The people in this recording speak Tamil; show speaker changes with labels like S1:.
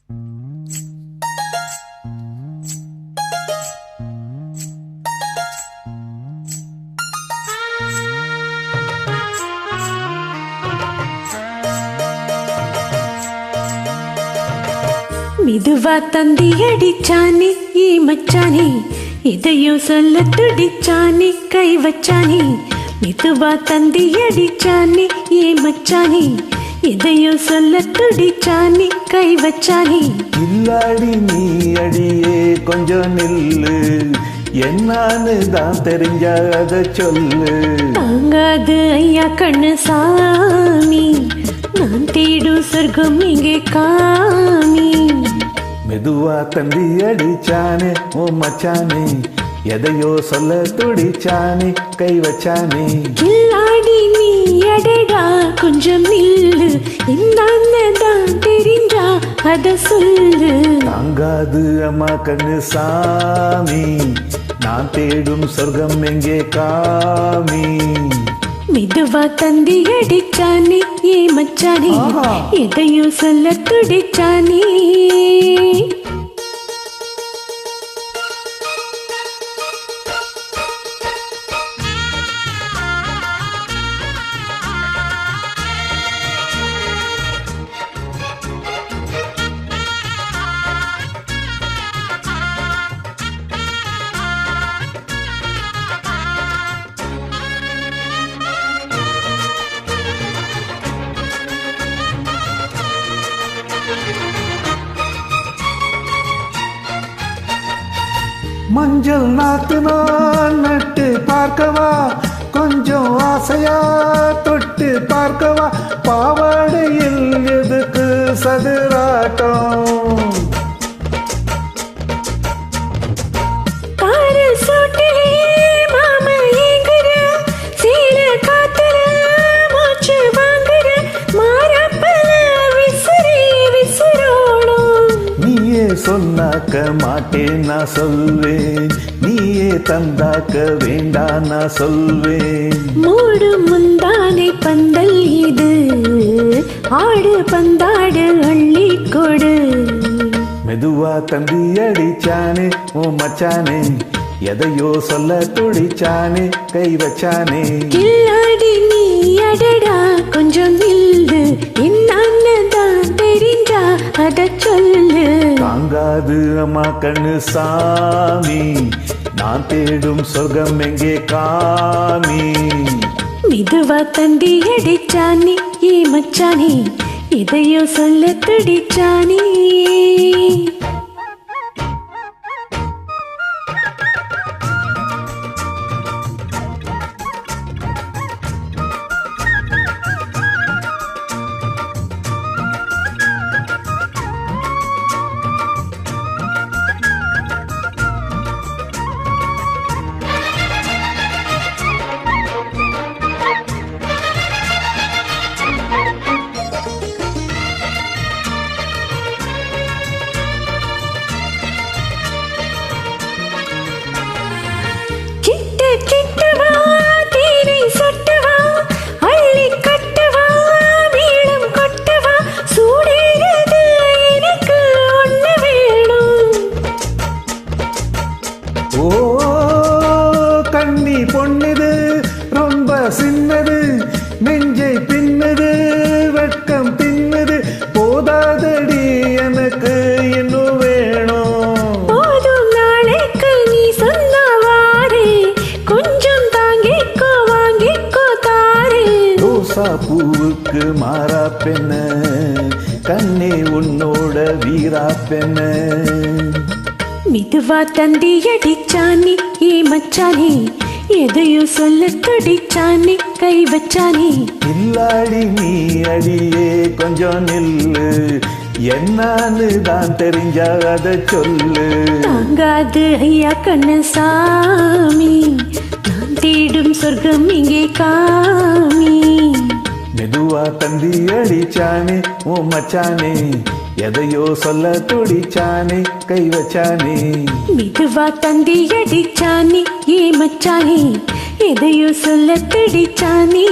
S1: மெதுவா தந்தி அடிச்சானே ஏ மச்சானே, இதையும் சொல்ல துடிச்சானே கை வச்சானே. மெதுவா தந்தி அடிச்சானே ஏ மச்சானே, இதையும் சொல்ல துடிச்சானே கை வச்சானே.
S2: இல்லாடி நீ அடியே கொஞ்சம் நில்லு, என்னான்னு தான் தெரிஞ்சாத சொல்லு.
S1: தாங்காது ஐயா கண்ணு சாமி, நான் தேடும் சொர்க்கம் இங்கே காமி.
S2: மெதுவா தந்தி அடிச்சானே ஓ மச்சானே, எதையோ சொல்ல துடிச்சானே கை வச்சானே.
S1: கில்லாடி நீ அடடா கொஞ்சம் நில்லு, என்னதான் தெரிஞ்சா அத சொல்லு.
S2: தாங்காது அம்மா கண்ணு சாமி, நான் தேடும் சொர்க்கம் எங்கே காமி.
S1: மெதுவா தந்தி அடிச்சானே ஏ மச்சானே, எதையும் சொல்ல துடிச்சானே.
S2: மஞ்சள் நாத்து நான் நட்டு பார்க்கவா, கொஞ்சம் ஆசையா தொட்டு பார்க்கவா. பாவாடையில் எதுக்கு சதுராட்டம், சொன்னாக்க மாட்டேன் நான் சொல்வேன், நீயே தந்தாக்க வேண்டாம் நான் சொல்வேன்.
S1: மூடு முந்தானை பந்தல் இது, ஆடு பந்தாடு அள்ளி கொடு.
S2: மெதுவா தந்தி அடிச்சானே ஓ மச்சானே, எதையோ சொல்ல துடிச்சானே கை வச்சானே.
S1: கில்லாடி நீ அடடா கொஞ்சம் நில்லு, என்னதான் தெரிஞ்சா அத சொல்லு.
S2: தாங்காது அம்மா கண்ணு சாமி, நான் தேடும் சொர்க்கம் எங்கே காமி.
S1: மெதுவா தந்தி அடிச்சானே ஏ மச்சானே, இதையோ சொல்ல துடிச்சானே.
S2: கண்ணி பொண்ணுது ரொம்ப சின்னது, நெஞ்சை பின்னது வெட்கம் பின்னது. போதாதடி எனக்கு இன்னும் வேணும்,
S1: போதும் நாளைக்கு நீ சொன்னவாறு, கொஞ்சம் தாங்கிக்கோ வாங்கிக்கோ தாரு.
S2: ரோசா பூவுக்கு மாறா பெண்ண, கண்ணே உன்னோட வீரா பெண்ண.
S1: மெதுவா தந்தி அடிச்சானே ஏ மச்சானே, எதையும் சொல்ல துடிச்சானே கை வச்சானே.
S2: இல்லாடி நீ அடியே கொஞ்சம் நில்லு, என்னான்னு தான் தெரிஞ்சாத சொல்லு.
S1: தாங்காது ஐயா கண்ணு சாமி, நான் தேடும் சொர்க்கம் இங்கே காமி.
S2: மெதுவா தந்தி அடிச்சானே ஓ மச்சானே, எதையோ சொல்ல துடிச்சானே கை வச்சானே.
S1: மெதுவா தந்தி அடிச்சானே ஏ மச்சானே, எதையோ சொல்ல துடிச்சானே.